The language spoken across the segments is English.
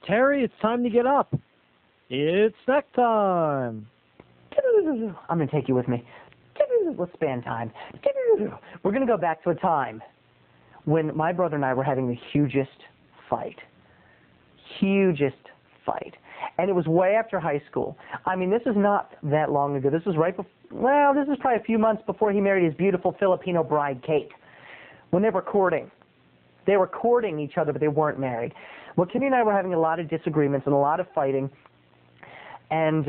Terry, it's time to get up. It's snack time. I'm going to take you with me. Let's span time. We're going to go back to a time when my brother and I were having the hugest fight. Hugest fight. And it was way after high school. I mean, this is not that long ago. This was right before, well, this is probably a few months before he married his beautiful Filipino bride, Kate. When they were courting. They were courting each other, but they weren't married. Well, Kenny and I were having a lot of disagreements and a lot of fighting. And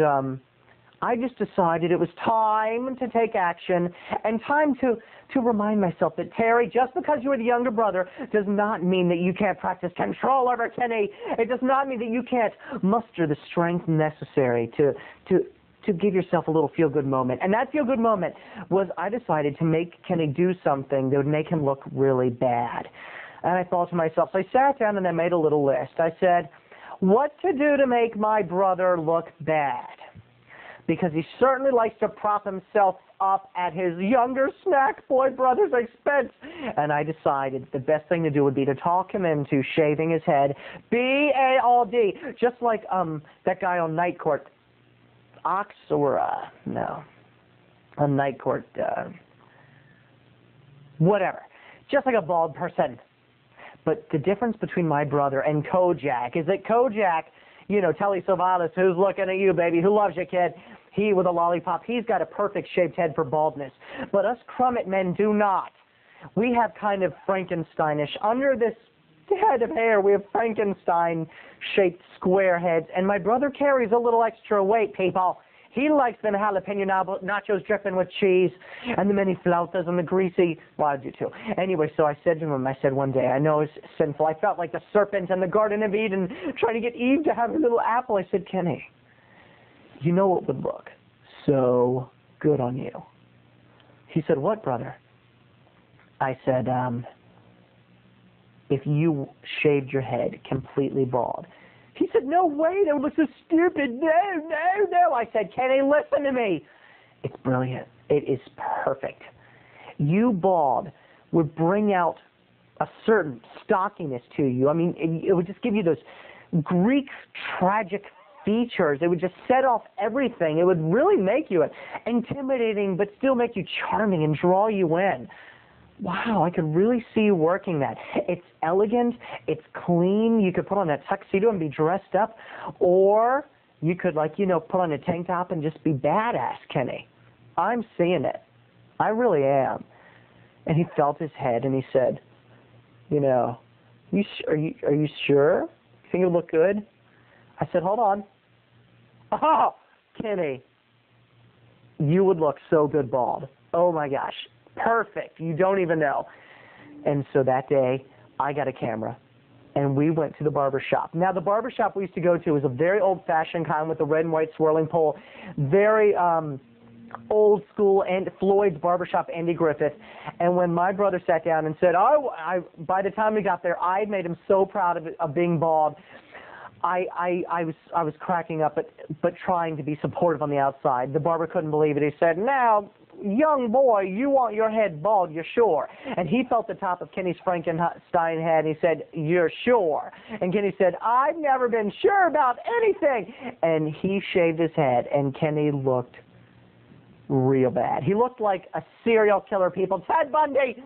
I just decided it was time to take action and time to remind myself that, Terry, just because you're the younger brother does not mean that you can't practice control over Kenny. It does not mean that you can't muster the strength necessary to give yourself a little feel-good moment. And that feel-good moment was I decided to make Kenny do something that would make him look really bad. And I thought to myself, so I sat down and I made a little list. I said, what to do to make my brother look bad? Because he certainly likes to prop himself up at his younger Snackboy brother's expense. And I decided the best thing to do would be to talk him into shaving his head, B-A-L-D, just like that guy on Night Court. Ox or, no, on Night Court, whatever. Just like a bald person. But the difference between my brother and Kojak is that Kojak, you know, Telly Savalas, who's looking at you, baby, who loves you, kid, he with a lollipop, he's got a perfect shaped head for baldness. But us Crummett men do not. We have kind of Frankensteinish. Under this head of hair, we have Frankenstein-shaped square heads. And my brother carries a little extra weight, people. He likes them jalapeno nachos dripping with cheese and the mini flautas and the greasy, well, I do too. Anyway, so I said to him, I said one day, I know it's sinful. I felt like the serpent in the Garden of Eden trying to get Eve to have a little apple. I said, Kenny, you know what would look so good on you? He said, what, brother? I said, if you shaved your head completely bald. He said, no way, that would look so stupid. No. I said, Kenny, listen to me. It's brilliant. It is perfect. You bald would bring out a certain stockiness to you. I mean, it would just give you those Greek tragic features. It would just set off everything. It would really make you intimidating, but still make you charming and draw you in. Wow, I could really see you working that. It's elegant, it's clean, you could put on that tuxedo and be dressed up, or you could, like, you know, put on a tank top and just be badass, Kenny. I'm seeing it. I really am. And he felt his head and he said, you know, are you sure? You think it'll look good? I said, hold on. Oh, Kenny, you would look so good bald. Oh my gosh. Perfect. You don't even know. And so that day, I got a camera, and we went to the barber shop. Now, the barber shop we used to go to was a very old-fashioned kind with the red and white swirling pole, very old school, and Floyd's barbershop, Andy Griffith. And when my brother sat down and said, by the time we got there, I had made him so proud of being bald. I was cracking up, but trying to be supportive on the outside. The barber couldn't believe it. He said, now, young boy, you want your head bald, you're sure? And he felt the top of Kenny's Frankenstein head, and he said, you're sure? And Kenny said, I've never been sure about anything. And he shaved his head, and Kenny looked real bad. He looked like a serial killer, people. Ted Bundy,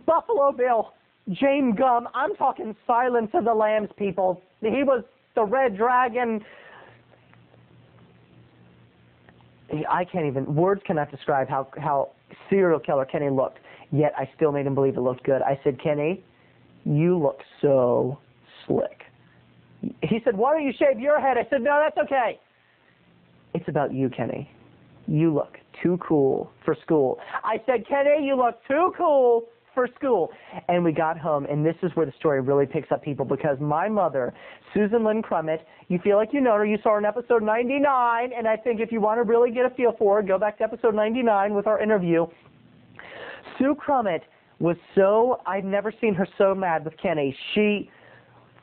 Buffalo Bill, James Gum. I'm talking Silence of the Lambs, people. He was the Red Dragon. I can't even, words cannot describe how serial killer Kenny looked, yet I still made him believe it looked good. I said, Kenny, you look so slick. He said, why don't you shave your head? I said, no, that's okay. It's about you, Kenny. You look too cool for school. I said, Kenny, you look too cool for school. And we got home, and this is where the story really picks up, people, because my mother, Susan Lynn Crummett, you feel like you know her. You saw her in episode 99, and I think if you want to really get a feel for her, go back to episode 99 with our interview. Sue Crummett was so, I'd never seen her so mad with Kenny. She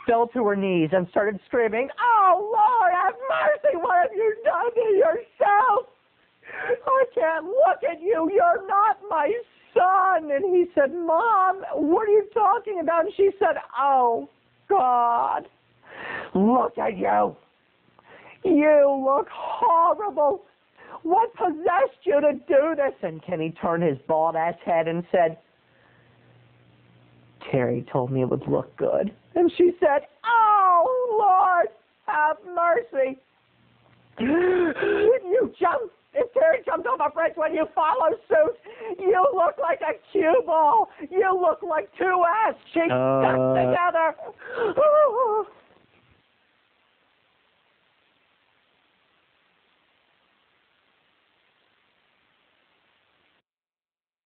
fell to her knees and started screaming, oh, Lord, have mercy, what have you done to yourself? I can't look at you, you're not my son. And he said, Mom, what are you talking about? And she said, oh, God, look at you. You look horrible. What possessed you to do this? And Kenny turned his bald-ass head and said, Terry told me it would look good. And she said, oh, Lord, have mercy. You jumped. If Terry jumped off a bridge when you follow suit, you look like a cue ball. You look like two ass cheeks stuck together.